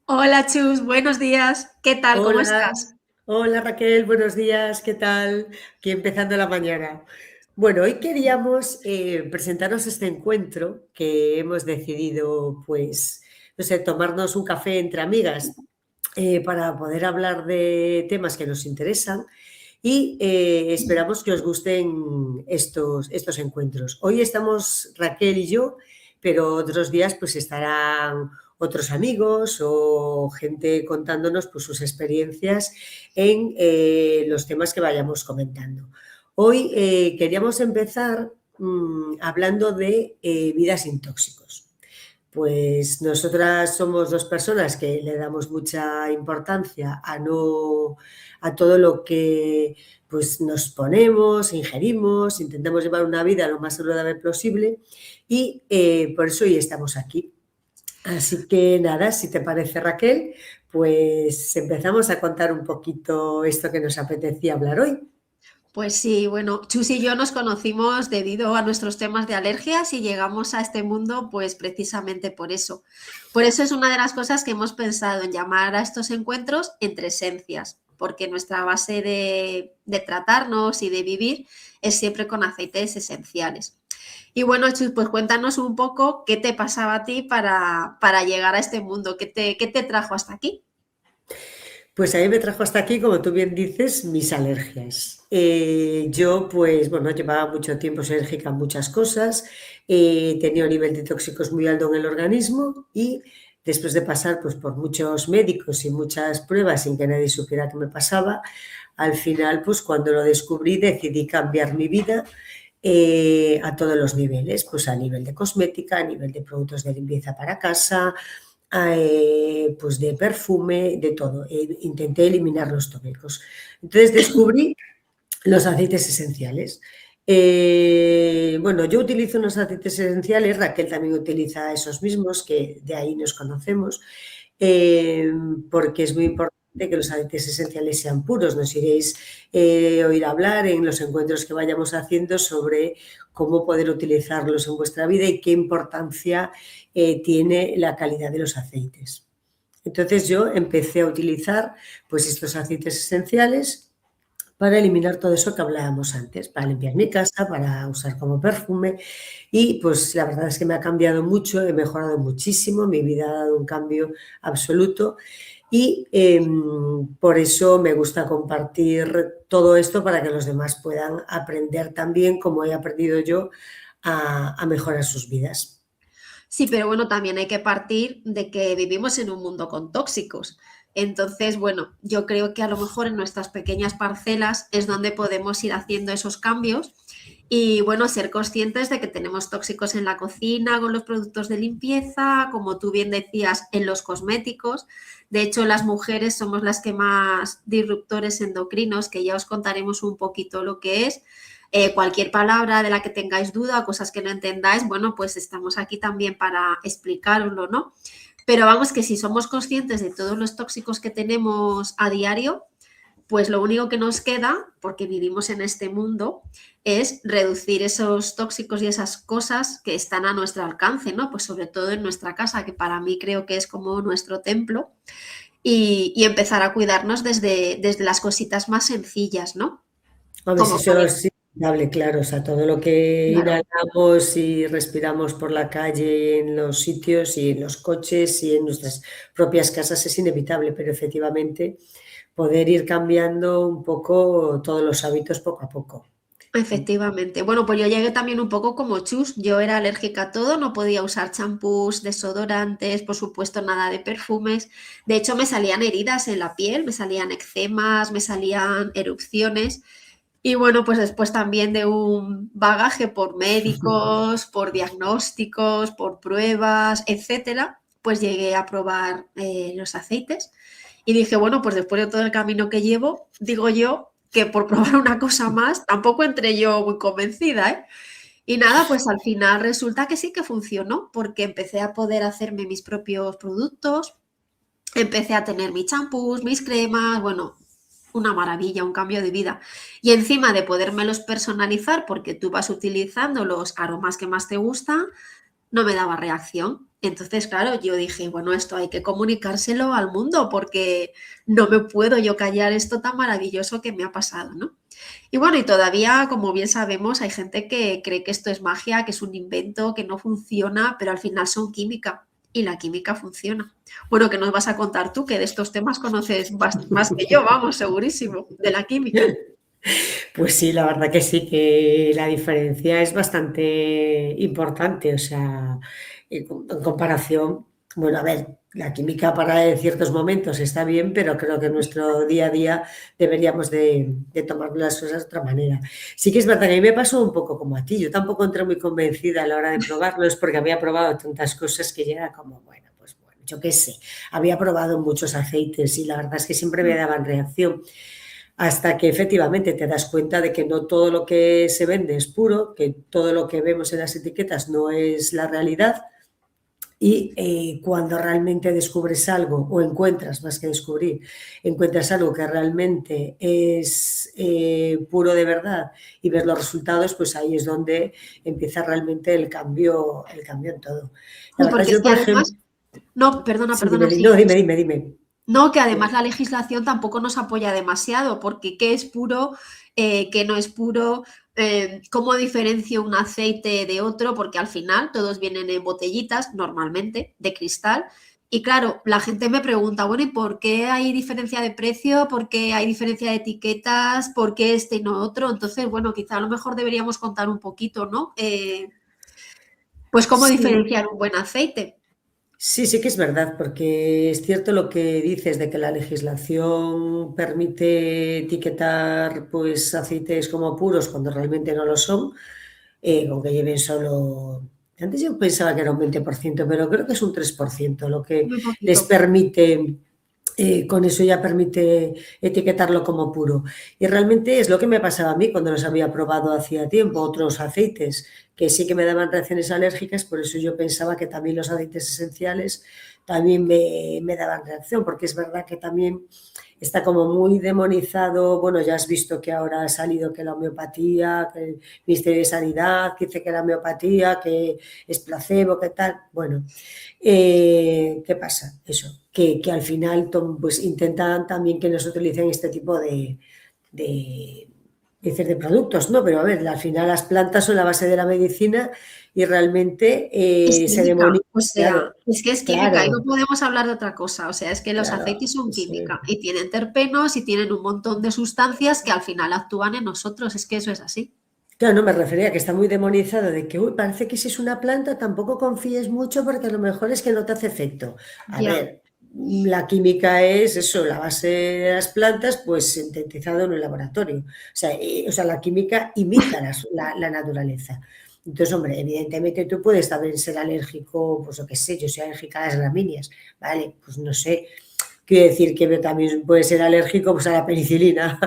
Hola Chus, buenos días. ¿Qué tal? ¿Cómo Hola, estás? hola Raquel, buenos días, ¿qué tal? Aquí empezando la mañana. Bueno, hoy queríamos presentaros este encuentro que hemos decidido, pues, no sé, tomarnos un café entre amigas para poder hablar de temas que nos interesan y esperamos que os gusten estos encuentros. Hoy estamos Raquel y yo, pero otros días pues estarán otros amigos o gente contándonos pues, sus experiencias en los temas que vayamos comentando. Hoy queríamos empezar hablando de vida sin tóxicos. Pues nosotras somos dos personas que le damos mucha importancia a todo lo que pues, nos ponemos, ingerimos, intentamos llevar una vida lo más saludable posible y por eso hoy estamos aquí. Así que nada, si te parece Raquel, pues empezamos a contar un poquito esto que nos apetecía hablar hoy. Pues sí, bueno, Chus y yo nos conocimos debido a nuestros temas de alergias y llegamos a este mundo pues precisamente por eso. Por eso es una de las cosas que hemos pensado en llamar a estos encuentros entre esencias, porque nuestra base de tratarnos y de vivir es siempre con aceites esenciales. Y bueno, Chus, pues cuéntanos un poco qué te pasaba a ti para llegar a este mundo, qué te trajo hasta aquí. Pues a mí me trajo hasta aquí, como tú bien dices, mis alergias. Yo, pues, bueno, llevaba mucho tiempo soy alérgica a muchas cosas, tenía un nivel de tóxicos muy alto en el organismo y después de pasar pues, por muchos médicos y muchas pruebas sin que nadie supiera qué me pasaba, al final, pues cuando lo descubrí, decidí cambiar mi vida a todos los niveles, pues a nivel de cosmética, a nivel de productos de limpieza para casa, pues de perfume, de todo. Intenté eliminar los tóxicos. Entonces descubrí los aceites esenciales. Bueno, yo utilizo unos aceites esenciales, Raquel también utiliza esos mismos, que de ahí nos conocemos, eh, porque es muy importante que los aceites esenciales sean puros. Nos iréis oír hablar en los encuentros que vayamos haciendo sobre cómo poder utilizarlos en vuestra vida y qué importancia tiene la calidad de los aceites. Entonces yo empecé a utilizar pues estos aceites esenciales para eliminar todo eso que hablábamos antes, para limpiar mi casa, para usar como perfume y pues la verdad es que me ha cambiado mucho, he mejorado muchísimo, mi vida ha dado un cambio absoluto y por eso me gusta compartir todo esto para que los demás puedan aprender también como he aprendido yo a mejorar sus vidas. Sí, pero bueno, también hay que partir de que vivimos en un mundo con tóxicos. Entonces, bueno, yo creo que a lo mejor en nuestras pequeñas parcelas es donde podemos ir haciendo esos cambios y, bueno, ser conscientes de que tenemos tóxicos en la cocina, con los productos de limpieza, como tú bien decías, en los cosméticos. De hecho, las mujeres somos las que más disruptores endocrinos, que ya os contaremos un poquito lo que es. Cualquier palabra de la que tengáis duda, cosas que no entendáis, bueno, pues estamos aquí también para explicaroslo, ¿no? Pero vamos, que si somos conscientes de todos los tóxicos que tenemos a diario, pues lo único que nos queda, porque vivimos en este mundo, es reducir esos tóxicos y esas cosas que están a nuestro alcance, ¿no? Pues sobre todo en nuestra casa, que para mí creo que es como nuestro templo, y empezar a cuidarnos desde las cositas más sencillas, ¿no? Hombre, si Como eso poder, es innegable, claro, o sea, todo lo que claro. inhalamos y respiramos por la calle, en los sitios y en los coches y en nuestras propias casas es inevitable, pero efectivamente poder ir cambiando un poco todos los hábitos poco a poco. Efectivamente. Bueno, pues yo llegué también un poco como Chus. Yo era alérgica a todo, no podía usar champús, desodorantes, por supuesto nada de perfumes. De hecho, me salían heridas en la piel, me salían eczemas, me salían erupciones. Y bueno, pues después también de un bagaje por médicos, por diagnósticos, por pruebas, etcétera, pues llegué a probar los aceites y dije, bueno, pues después de todo el camino que llevo, digo yo que por probar una cosa más, tampoco entré yo muy convencida, ¿eh? Y nada, pues al final resulta que sí que funcionó, porque empecé a poder hacerme mis propios productos, empecé a tener mis champús, mis cremas, bueno, una maravilla, un cambio de vida. Y encima de podérmelos personalizar, porque tú vas utilizando los aromas que más te gustan, no me daba reacción. Entonces, claro, yo dije, bueno, esto hay que comunicárselo al mundo porque no me puedo yo callar esto tan maravilloso que me ha pasado, ¿no? Y bueno, y todavía, como bien sabemos, hay gente que cree que esto es magia, que es un invento, que no funciona, pero al final son química y la química funciona. Bueno, ¿qué nos vas a contar tú? Que de estos temas conoces más que yo, vamos, segurísimo, de la química. Pues sí, la verdad que sí, que la diferencia es bastante importante, o sea, en comparación, bueno, a ver, la química para ciertos momentos está bien, pero creo que en nuestro día a día deberíamos de tomar las cosas de otra manera. Sí que es verdad que a mí me pasó un poco como a ti, yo tampoco entré muy convencida a la hora de probarlos porque había probado tantas cosas que ya era como, bueno, pues bueno, yo qué sé, había probado muchos aceites y la verdad es que siempre me daban reacción hasta que efectivamente te das cuenta de que no todo lo que se vende es puro, que todo lo que vemos en las etiquetas no es la realidad y cuando realmente descubres algo o encuentras, más que descubrir, encuentras algo que realmente es puro de verdad y ves los resultados, pues ahí es donde empieza realmente el cambio en todo. La Sí, verdad, porque es yo, que por además, ejemplo, no, perdona, sí, perdona, no, sí. dime. No, que además la legislación tampoco nos apoya demasiado, porque qué es puro, qué no es puro, cómo diferencio un aceite de otro, porque al final todos vienen en botellitas, normalmente, de cristal. Y claro, la gente me pregunta, bueno, ¿y por qué hay diferencia de precio? ¿Por qué hay diferencia de etiquetas? ¿Por qué este y no otro? Entonces, bueno, quizá a lo mejor deberíamos contar un poquito, ¿no? Pues cómo Sí, diferenciar un buen aceite. sí, sí que es verdad, porque es cierto lo que dices de que la legislación permite etiquetar pues aceites como puros cuando realmente no lo son, con que lleven solo... Antes yo pensaba que era un 20%, pero creo que es un 3% lo que Muy les poquito. permite, con eso ya permite etiquetarlo como puro. Y realmente es lo que me pasaba a mí cuando los había probado hacía tiempo, otros aceites que sí que me daban reacciones alérgicas, por eso yo pensaba que también los aceites esenciales también me daban reacción, porque es verdad que también está como muy demonizado. Bueno, ya has visto que ahora ha salido que la homeopatía, que el Ministerio de Sanidad que dice que la homeopatía, que es placebo, que tal. Bueno, ¿qué pasa? Eso, que al final pues, intentan también que no se utilicen este tipo de, dices de productos, ¿no? Pero a ver, al final las plantas son la base de la medicina y realmente Es se química, demoniza. o sea, Claro, es que es química y no claro, podemos hablar de otra cosa. O sea, es que los claro. aceites son Sí. química y tienen terpenos y tienen un montón de sustancias que al final actúan en nosotros. Es que eso es así. Claro, no me refería a que está muy demonizado de que, uy, parece que si es una planta tampoco confíes mucho porque a lo mejor es que no te hace efecto. A Ya. ver, la química es eso, la base de las plantas, pues sintetizado en un laboratorio. O sea, la química imita la naturaleza. Entonces, hombre, evidentemente tú puedes también ser alérgico, pues lo que sé, yo soy alérgica a las gramíneas, ¿vale? Pues no sé, quiere decir que también puede ser alérgico pues, a la penicilina.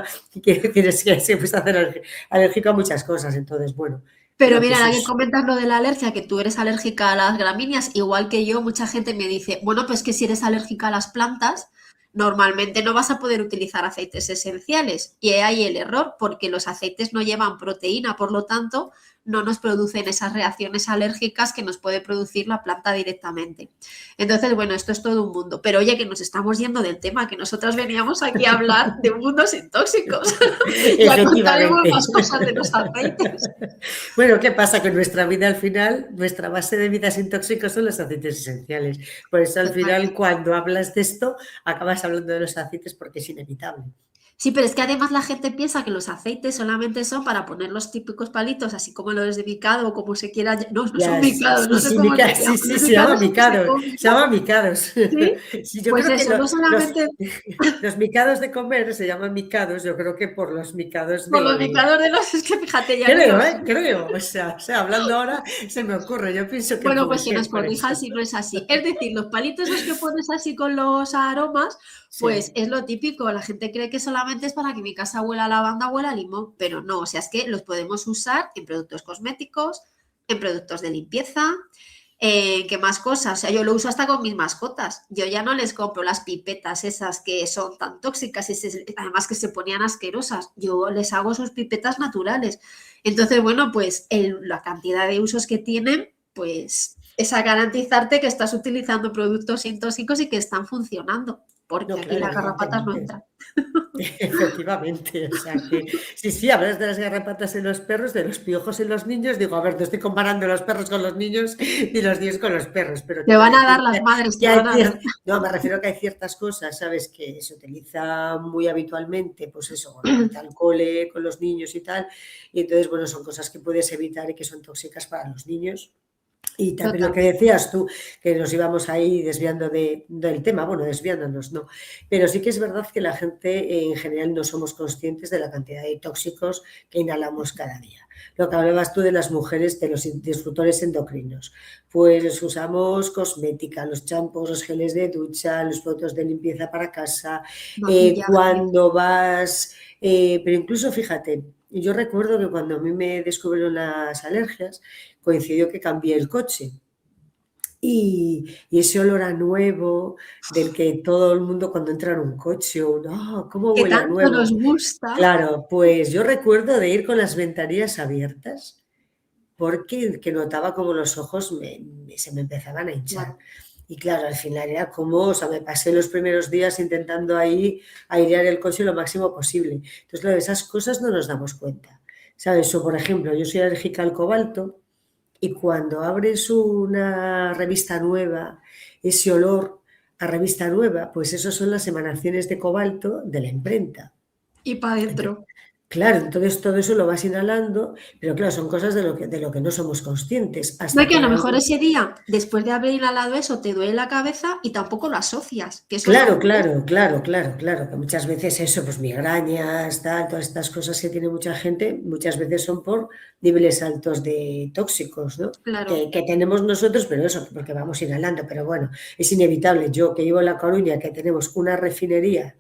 Quiere decir es que se puede hacer alérgico a muchas cosas. Entonces, bueno, Pero creo que mira, eso ahora que es... comentas lo de la alergia, que tú eres alérgica a las gramíneas, igual que yo, mucha gente me dice, bueno, pues que si eres alérgica a las plantas, normalmente no vas a poder utilizar aceites esenciales. Y ahí el error, porque los aceites no llevan proteína, por lo tanto, no nos producen esas reacciones alérgicas que nos puede producir la planta directamente. Entonces, bueno, esto es todo un mundo. Pero oye, que nos estamos yendo del tema, que nosotras veníamos aquí a hablar de mundos sin tóxicos. Ya contaremos Efectivamente. más cosas de los aceites. Bueno, ¿qué pasa? Que nuestra vida al final, nuestra base de vida sin tóxicos son los aceites esenciales. Por eso al final, Totalmente. cuando hablas de esto, acabas hablando de los aceites porque es inevitable. Sí, pero es que además la gente piensa que los aceites solamente son para poner los típicos palitos, así como los de micado o como se quiera. No, no son Ya, micados, sí, no sé sí, cómo se sí, llaman. sí, Los se llama micados son los que se micados, comen, se ¿no? llama micados. Sí. Sí, yo Pues creo que eso, no solamente los micados de comer se llaman micados, yo creo que por los micados por los de... micados de los, es que fíjate, ya ni Creo, los... creo. O sea, hablando ahora se me ocurre, yo pienso que Bueno, puede pues que ser nos por corrijan eso. si no es así. Es decir, los palitos esos que pones así con los aromas, pues Sí, es lo típico. La gente cree que solamente es para que mi casa huela a lavanda, huela a limón, pero no. O sea, es que los podemos usar en productos cosméticos, en productos de limpieza, ¿qué más cosas? O sea, yo lo uso hasta con mis mascotas. Yo ya no les compro las pipetas esas que son tan tóxicas y además que se ponían asquerosas. Yo les hago sus pipetas naturales. Entonces, bueno, pues la cantidad de usos que tienen, pues es a garantizarte que estás utilizando productos sin tóxicos y que están funcionando, porque No, aquí claro, las garrapatas no evidentemente. entran. Efectivamente, o sea que sí, sí, hablas de las garrapatas en los perros, de los piojos en los niños. Digo, a ver, no estoy comparando los perros con los niños ni los niños con los perros, pero Te te quiero van a dar decir las madres, que te hay van a dar. no, me refiero a que hay ciertas cosas, ¿sabes? Que se utiliza muy habitualmente, pues eso, con la vuelta al cole, con los niños y tal, y entonces, bueno, son cosas que puedes evitar y que son tóxicas para los niños. Y también lo que Totalmente. decías tú, que nos íbamos ahí desviando del tema, bueno, desviándonos, no, pero sí que es verdad que la gente en general no somos conscientes de la cantidad de tóxicos que inhalamos cada día. Lo que hablabas tú de las mujeres, de los disruptores endocrinos, pues usamos cosmética, los champús, los geles de ducha, los productos de limpieza para casa, Maquillaje. cuando vas, pero incluso fíjate, yo recuerdo que cuando a mí me descubrieron las alergias, coincidió que cambié el coche y ese olor a nuevo del que todo el mundo cuando entra en un coche, ¿cómo Que huele a tanto nos nuevo? gusta. Claro, pues yo recuerdo de ir con las ventanillas abiertas porque que notaba como los ojos se me empezaban a hinchar. Claro, Y claro, al final era como, o sea, me pasé los primeros días intentando ahí airear el coche lo máximo posible. Entonces, claro, de esas cosas no nos damos cuenta, ¿sabes? O, por ejemplo, yo soy alérgica al cobalto y cuando abres una revista nueva, ese olor a revista nueva, pues eso son las emanaciones de cobalto de la imprenta. y para Ento adentro. Claro, entonces todo eso lo vas inhalando, pero claro, son cosas de lo que no somos conscientes No, hasta que a que lo mejor algo. ese día, después de haber inhalado eso, te duele la cabeza y tampoco lo asocias, que eso es lo Claro, curioso. claro, claro, claro, claro, que muchas veces eso, pues migrañas, tal, todas estas cosas que tiene mucha gente, muchas veces son por niveles altos de tóxicos, ¿no? Claro. Que tenemos nosotros, pero eso, porque vamos inhalando, pero bueno, es inevitable. Yo que vivo en La Coruña, que tenemos una refinería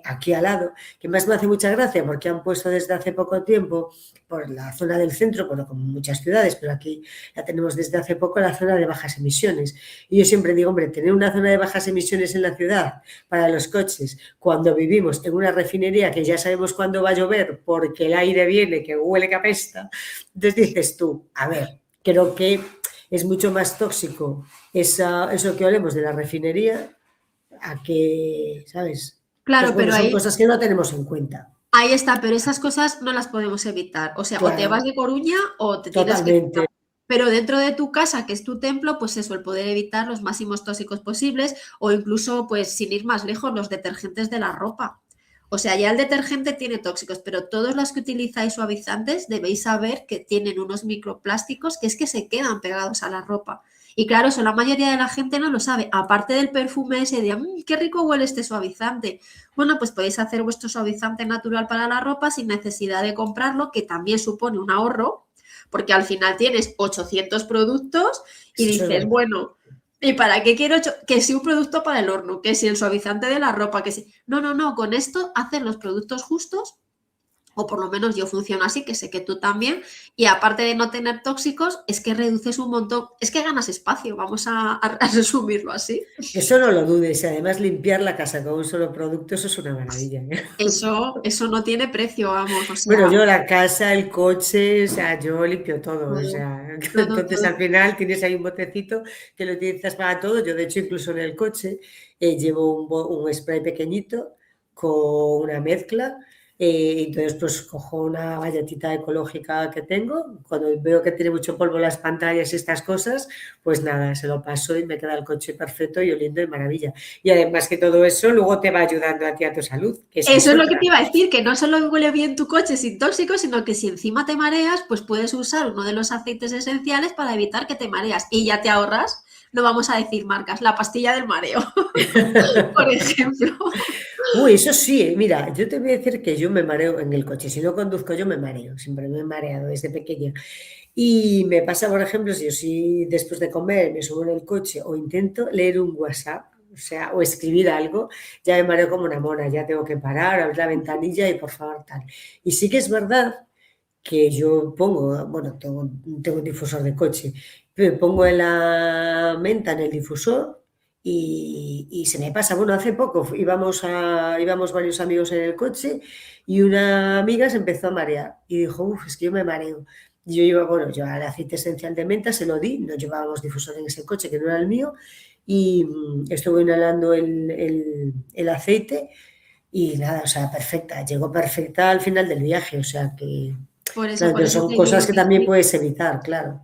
aquí al lado, que más me hace mucha gracia porque han puesto desde hace poco tiempo por la zona del centro, bueno, como muchas ciudades, pero aquí la tenemos desde hace poco, la zona de bajas emisiones. Y yo siempre digo, hombre, tener una zona de bajas emisiones en la ciudad para los coches, cuando vivimos en una refinería que ya sabemos cuándo va a llover porque el aire viene, que huele que apesta, entonces dices tú, a ver, creo que es mucho más tóxico eso que olemos de la refinería a que, ¿sabes? Entonces, Claro, bueno, pero son ahí, cosas que no tenemos en cuenta. ahí está, pero esas cosas no las podemos evitar. O sea, o te vas Claro, de Coruña o te tienes que totalmente. quedar. Pero dentro de tu casa, que es tu templo, pues eso, el poder evitar los máximos tóxicos posibles o incluso, pues sin ir más lejos, los detergentes de la ropa. O sea, ya el detergente tiene tóxicos, pero todos los que utilizáis suavizantes debéis saber que tienen unos microplásticos que es que se quedan pegados a la ropa. Y claro, eso la mayoría de la gente no lo sabe. Aparte del perfume ese de, qué rico huele este suavizante. Bueno, pues podéis hacer vuestro suavizante natural para la ropa sin necesidad de comprarlo, que también supone un ahorro, porque al final tienes 800 productos y Eso es dices, verdad. bueno, ¿y para qué quiero que si un producto para el horno, que si el suavizante de la ropa, que si... No, no, no, con esto hacen los productos justos o por lo menos yo funciono así, que sé que tú también, y aparte de no tener tóxicos, es que reduces un montón, es que ganas espacio, vamos a resumirlo así. Eso no lo dudes. Y además limpiar la casa con un solo producto, eso es una maravilla, ¿eh? Eso no tiene precio, vamos, o Bueno, sea, yo la casa, el coche, o sea, yo limpio todo, o todo, sea, todo, entonces al todo. final tienes ahí un botecito que lo utilizas para todo. Yo, de hecho, incluso en el coche llevo un spray pequeñito con una mezcla. Entonces, pues cojo una galletita ecológica que tengo. Cuando veo que tiene mucho polvo las pantallas y estas cosas, pues nada, se lo paso y me queda el coche perfecto y oliendo de maravilla. Y además que todo eso luego te va ayudando a ti a tu salud, que esa Eso es es lo que te otra. iba a decir, que no solo huele bien tu coche sin tóxicos, sino que si encima te mareas, pues puedes usar uno de los aceites esenciales para evitar que te mareas y ya te ahorras, no vamos a decir marcas, la pastilla del mareo, por ejemplo. Uy, eso sí, mira, yo te voy a decir que yo me mareo en el coche. Si no conduzco, yo me mareo. Siempre me he mareado desde pequeña. Y me pasa, por ejemplo, si yo sí después de comer me subo en el coche o intento leer un WhatsApp, o sea, o escribir algo, ya me mareo como una mona, ya tengo que parar, abrir la ventanilla y por favor tal. Y sí que es verdad que yo pongo, bueno, tengo un difusor de coche, pero pongo en la menta en el difusor y se me pasa. Bueno, hace poco íbamos varios amigos en el coche y una amiga se empezó a marear y dijo, uff, es que yo me mareo. Yo llevaba, bueno, llevaba el aceite esencial de menta, se lo di, no llevábamos difusor en ese coche que no era el mío, y estuve inhalando el aceite y nada, o sea, perfecta, llegó perfecta al final del viaje, o sea que, claro, Por entonces eso son te cosas digo que que también sí. puedes evitar, claro.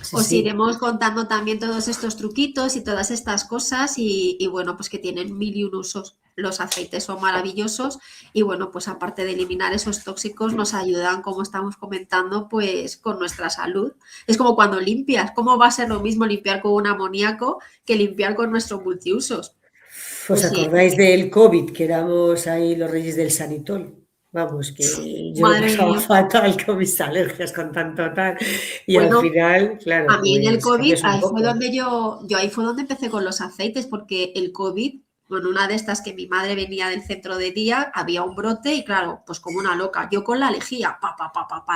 Sí, Os sí, iremos contando también todos estos truquitos y todas estas cosas y bueno, pues que tienen mil y un usos. Los aceites son maravillosos y bueno, pues aparte de eliminar esos tóxicos nos ayudan, como estamos comentando, pues con nuestra salud. Es como cuando limpias, ¿cómo va a ser lo mismo limpiar con un amoníaco que limpiar con nuestros multiusos? ¿os Pues sí, acordáis del COVID, que éramos ahí los reyes del sanitol? Vamos, que yo lo madre pasaba mía. fatal con mis alergias, con tanto tal, y al Bueno, final, claro, a mí en el pues COVID, cambias un ahí fue poco. donde yo ahí fue donde empecé con los aceites, porque el COVID, bueno, una de estas que mi madre venía del centro de día, había un brote y claro, pues como una loca, yo con la lejía,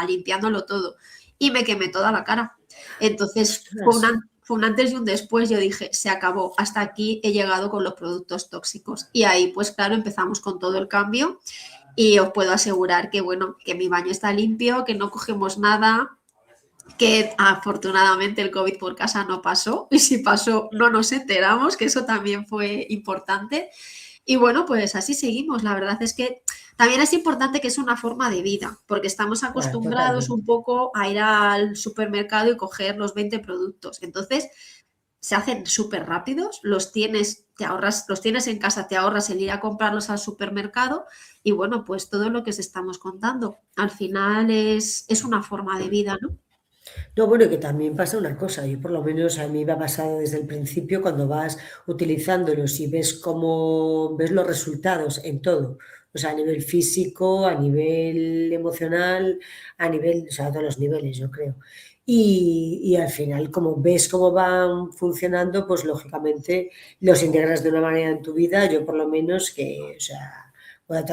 limpiándolo todo y me quemé toda la cara. Entonces Ostras, fue un antes y un después, yo dije, se acabó, hasta aquí he llegado con los productos tóxicos. Y ahí, pues claro, empezamos con todo el cambio y os puedo asegurar que, bueno, que mi baño está limpio, que no cogemos nada, que afortunadamente el COVID por casa no pasó y si pasó no nos enteramos, que eso también fue importante. Y bueno, pues así seguimos. La verdad es que también es importante que es una forma de vida, porque estamos ah, acostumbrados totalmente. un poco a ir al supermercado y coger los 20 productos. Entonces, se hacen súper rápidos, los tienes, te ahorras, los tienes en casa, te ahorras el ir a comprarlos al supermercado y bueno, pues todo lo que os estamos contando. Al final es una forma de vida, ¿no? No, bueno, que también pasa una cosa, yo por lo menos a mí me ha pasado desde el principio cuando vas utilizándolos y ves cómo ves los resultados en todo, o sea, a nivel físico, a nivel emocional, a nivel, o sea, a todos los niveles, yo creo. Y al final, como ves cómo van funcionando, pues lógicamente los integras de una manera en tu vida, yo por lo menos que, o sea, bueno,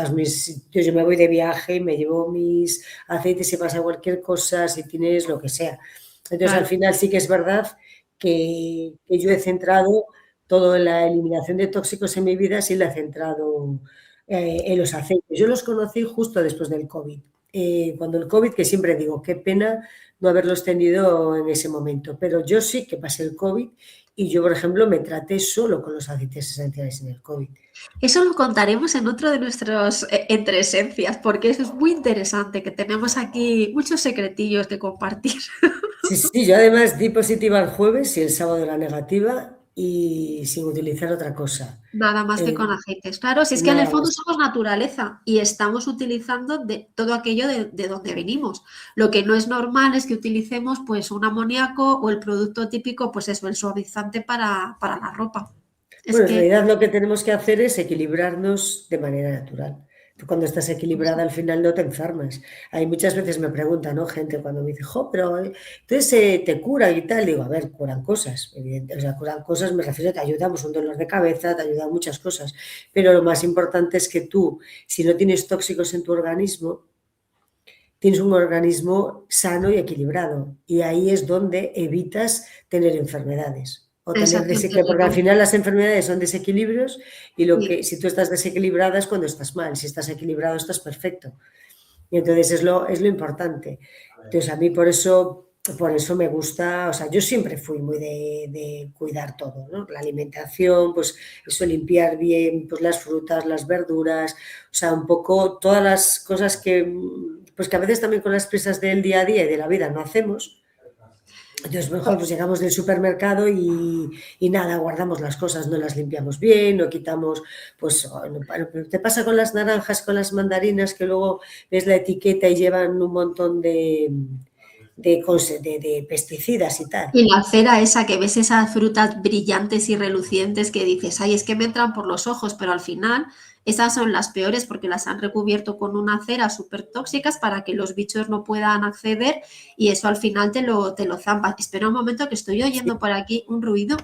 yo me voy de viaje y me llevo mis aceites si pasa cualquier cosa, si tienes lo que sea. Entonces, al Claro, final sí que es verdad que yo he centrado toda la eliminación de tóxicos en mi vida, sí la he centrado en los aceites. Yo los conocí justo después del COVID. Cuando el COVID, que siempre digo, qué pena no haberlos tenido en ese momento, pero yo sí que pasé el COVID y yo, por ejemplo, me traté solo con los aceites esenciales en el COVID. eso lo contaremos en otro de nuestros entre esencias, porque eso es muy interesante, que tenemos aquí muchos secretillos que compartir. Sí, sí, yo además di positiva el jueves y el sábado la negativa y sin utilizar otra cosa. Nada más que Eh, con aceites. Claro, si es que en el nada fondo más. somos naturaleza y estamos utilizando de todo aquello de donde venimos. Lo que no es normal es que utilicemos pues un amoníaco o el producto típico, pues eso, el suavizante para la ropa. Es Bueno, en que realidad lo que tenemos que hacer es equilibrarnos de manera natural. Tú cuando estás equilibrada al final no te enfermas. Hay muchas veces me preguntan, ¿no? Gente cuando me dice, jo, pero entonces te cura y tal. Digo, a ver, curan cosas, evidente. O sea, curan cosas, me refiero, te ayudamos un dolor de cabeza, te ayuda a muchas cosas. Pero lo más importante es que tú, si no tienes tóxicos en tu organismo, tienes un organismo sano y equilibrado. Y ahí es donde evitas tener enfermedades o tener exacto, desequilibrios, porque al tenemos, final las enfermedades son desequilibrios y lo sí. que si tú estás desequilibrada es cuando estás mal, si estás equilibrado estás perfecto. Y entonces es lo importante. Entonces a mí por eso me gusta, o sea, yo siempre fui muy de cuidar todo, ¿no? La alimentación, pues eso, limpiar bien, pues las frutas, las verduras, o sea, un poco todas las cosas pues que a veces también con las prisas del día a día y de la vida no hacemos. Entonces, mejor pues llegamos del supermercado y nada, guardamos las cosas, no las limpiamos bien, no quitamos, pues bueno, pero te pasa con las naranjas, con las mandarinas, que luego ves la etiqueta y llevan un montón de pesticidas y tal. Y la cera esa que ves esas frutas brillantes y relucientes que dices, ay, es que me entran por los ojos, pero al final esas son las peores porque las han recubierto con una cera súper tóxicas para que los bichos no puedan acceder y eso al final te lo zampa. Espera un momento que estoy Sí. oyendo por aquí un ruido.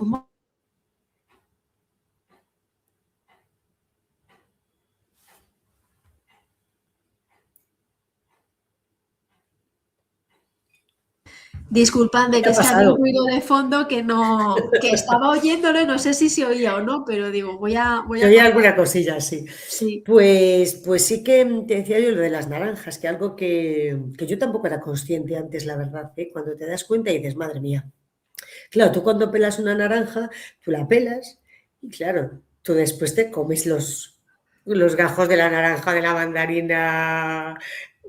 Disculpadme, ¿Qué que ha es que había un pasado? ruido de fondo que no, que estaba oyéndolo y no sé si se oía o no, pero digo, voy Se a oía cortar. alguna cosilla así. Sí. Pues sí que te decía yo lo de las naranjas, que algo que yo tampoco era consciente antes, la verdad, ¿eh? Cuando te das cuenta y dices, madre mía. Claro, tú cuando pelas una naranja, tú la pelas y claro, tú después te comes los gajos de la naranja, de la mandarina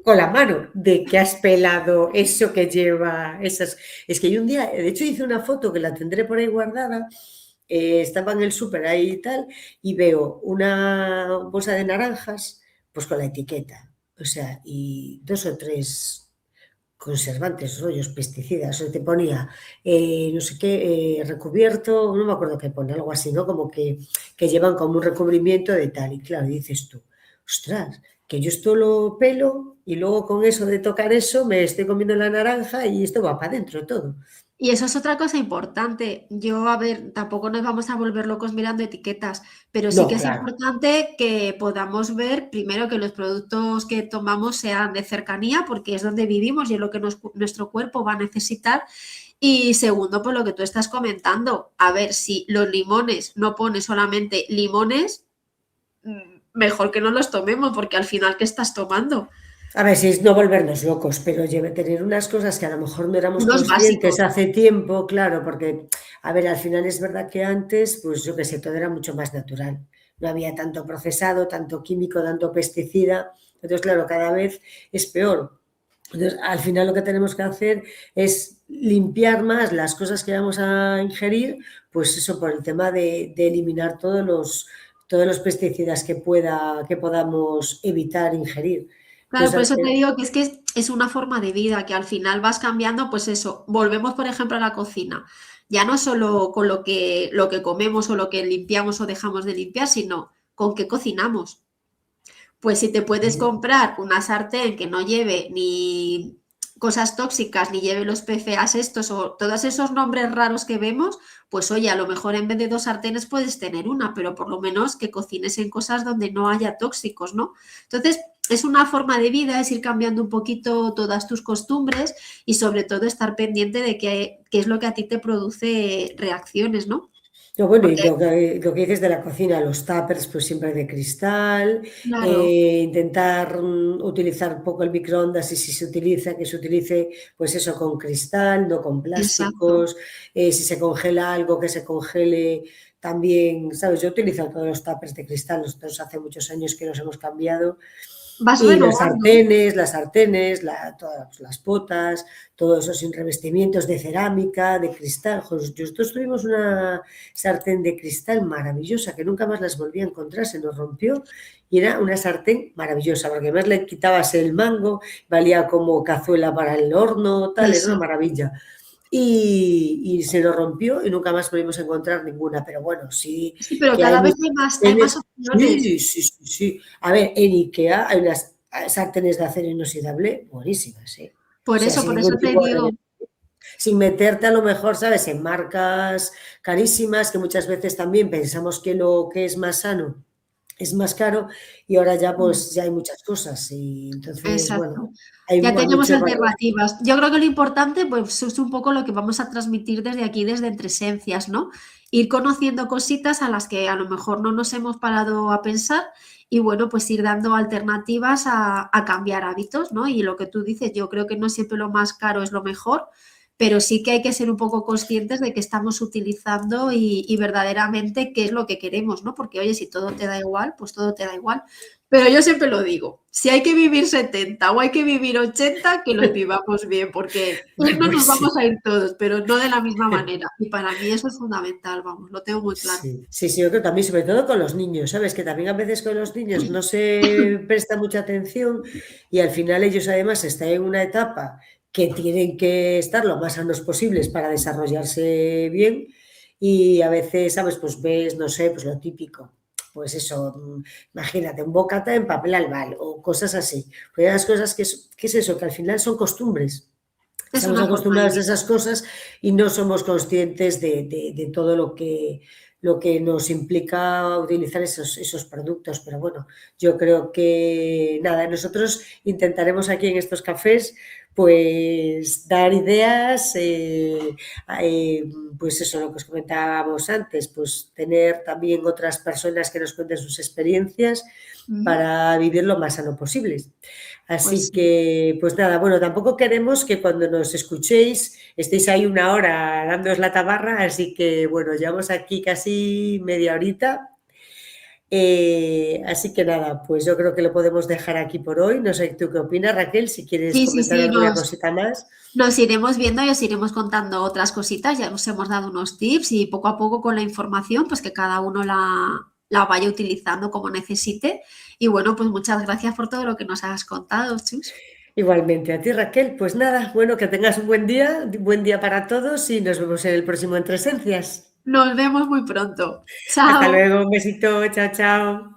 con la mano, de que has pelado, eso que lleva, esas... Es que yo un día, de hecho hice una foto que la tendré por ahí guardada, estaba en el súper ahí y tal, y veo una bolsa de naranjas, pues con la etiqueta, o sea, y dos o tres conservantes, rollos, pesticidas, o te ponía no sé qué, recubierto, no me acuerdo qué pone, algo así, ¿no? Como que llevan como un recubrimiento de tal, y claro, dices tú, ostras, que yo esto lo pelo y luego con eso de tocar eso me estoy comiendo la naranja y esto va para adentro todo. Y eso es otra cosa importante. Yo, a ver, tampoco nos vamos a volver locos mirando etiquetas, pero sí No, que es claro. importante que podamos ver primero que los productos que tomamos sean de cercanía, porque es donde vivimos y es lo que nuestro cuerpo va a necesitar. Y segundo, pues lo que tú estás comentando, a ver si los limones no pone solamente limones, mejor que no los tomemos, porque al final, ¿qué estás tomando? A ver, si es no volvernos locos, pero lleve tener unas cosas que a lo mejor no éramos Unos conscientes básicos. hace tiempo, claro, porque, a ver, al final es verdad que antes, pues yo qué sé, todo era mucho más natural. No había tanto procesado, tanto químico, tanto pesticida. Entonces, claro, cada vez es peor. Entonces, al final lo que tenemos que hacer es limpiar más las cosas que vamos a ingerir, pues eso, por el tema de eliminar todos los pesticidas que podamos evitar ingerir. Claro, por Entonces, eso te digo que es una forma de vida, que al final vas cambiando, pues eso, volvemos por ejemplo a la cocina, ya no solo con lo que comemos o lo que limpiamos o dejamos de limpiar, sino con qué cocinamos. Pues si te puedes comprar una sartén que no lleve ni cosas tóxicas, ni lleve los PFAs estos o todos esos nombres raros que vemos, pues oye, a lo mejor en vez de dos sartenes puedes tener una, pero por lo menos que cocines en cosas donde no haya tóxicos, ¿no? Entonces, es una forma de vida, es ir cambiando un poquito todas tus costumbres y sobre todo estar pendiente de qué es lo que a ti te produce reacciones, ¿no? no, bueno, y Porque, lo que dices de la cocina, los tuppers, pues siempre de cristal, claro, intentar utilizar poco el microondas y si se utiliza, que se utilice, pues eso, con cristal, no con exacto. plásticos, si se congela algo, que se congele también, ¿sabes? Yo utilizo todos los tuppers de cristal, nosotros hace muchos años que nos hemos cambiado. Vas Y renovando. las sartenes, todas pues, las potas, todos esos revestimientos de cerámica, de cristal. Nosotros tuvimos una sartén de cristal maravillosa que nunca más las volví a encontrar, se nos rompió y era una sartén maravillosa, porque además le quitabas el mango, valía como cazuela para el horno, tal, era una Exacto. maravilla. Y se nos rompió y nunca más volvimos a encontrar ninguna, pero bueno, sí Sí, pero que hay cada vez hay más sartenes, opciones. sí, sí, sí, sí. A ver, en IKEA hay unas sartenes de acero inoxidable buenísimas, ¿eh? O sea, sin Por ningún eso te tipo digo, de... Sin meterte a lo mejor, ¿sabes? En marcas carísimas, que muchas veces también pensamos que lo que es más sano es más caro y ahora ya pues ya hay muchas cosas y entonces, bueno, exacto. hay Ya tenemos mucho valor. alternativas. Yo creo que lo importante, pues, es un poco lo que vamos a transmitir desde aquí, desde Entre Esencias, ¿no? Ir conociendo cositas a las que a lo mejor no nos hemos parado a pensar y, bueno, pues ir dando alternativas a cambiar hábitos, ¿no? Y lo que tú dices, yo creo que no siempre lo más caro es lo mejor, pero sí que hay que ser un poco conscientes de que estamos utilizando y verdaderamente qué es lo que queremos, ¿no? Porque, oye, si todo te da igual, pues todo te da igual. Pero yo siempre lo digo, si hay que vivir 70 o hay que vivir 80, que los vivamos bien, porque irnos Pues nos sí. vamos a ir todos, pero no de la misma manera. Y para mí eso es fundamental, vamos, lo tengo muy claro. Sí, sí, sí, yo creo también, sobre todo con los niños, ¿sabes? Que también a veces con los niños no se presta mucha atención y al final ellos además están en una etapa que tienen que estar lo más sanos posibles para desarrollarse bien y a veces, ¿sabes? Pues ves, no sé, pues lo típico, pues eso, imagínate, un bocata en papel albal o cosas así. Pues hay las cosas que es eso, que al final son costumbres. Es Estamos una forma de acostumbrados a vida. esas cosas y no somos conscientes de todo lo que nos implica utilizar esos productos. Pero bueno, yo creo que nada, nosotros intentaremos aquí en estos cafés pues dar ideas, eh, pues eso, lo que os comentábamos antes, pues tener también otras personas que nos cuenten sus experiencias Ujú. para vivir lo más sano posible. Pues Así sí. que, pues nada, bueno, tampoco queremos que cuando nos escuchéis estéis ahí una hora dándoos la tabarra, así que bueno, llevamos aquí casi media horita. Así que nada, pues yo creo que lo podemos dejar aquí por hoy. No sé tú qué opinas, Raquel, si quieres Sí, sí, comentar sí, alguna cosita más. nos iremos viendo y os iremos contando otras cositas. Ya os hemos dado unos tips y poco a poco con la información, pues que cada uno la vaya utilizando como necesite. Y bueno, pues muchas gracias por todo lo que nos has contado, Chus. Igualmente a ti, Raquel, pues nada, bueno, que tengas un buen día para todos y nos vemos en el próximo Entre Esencias. Nos vemos muy pronto. Hasta Chao. luego, un besito, chao, chao.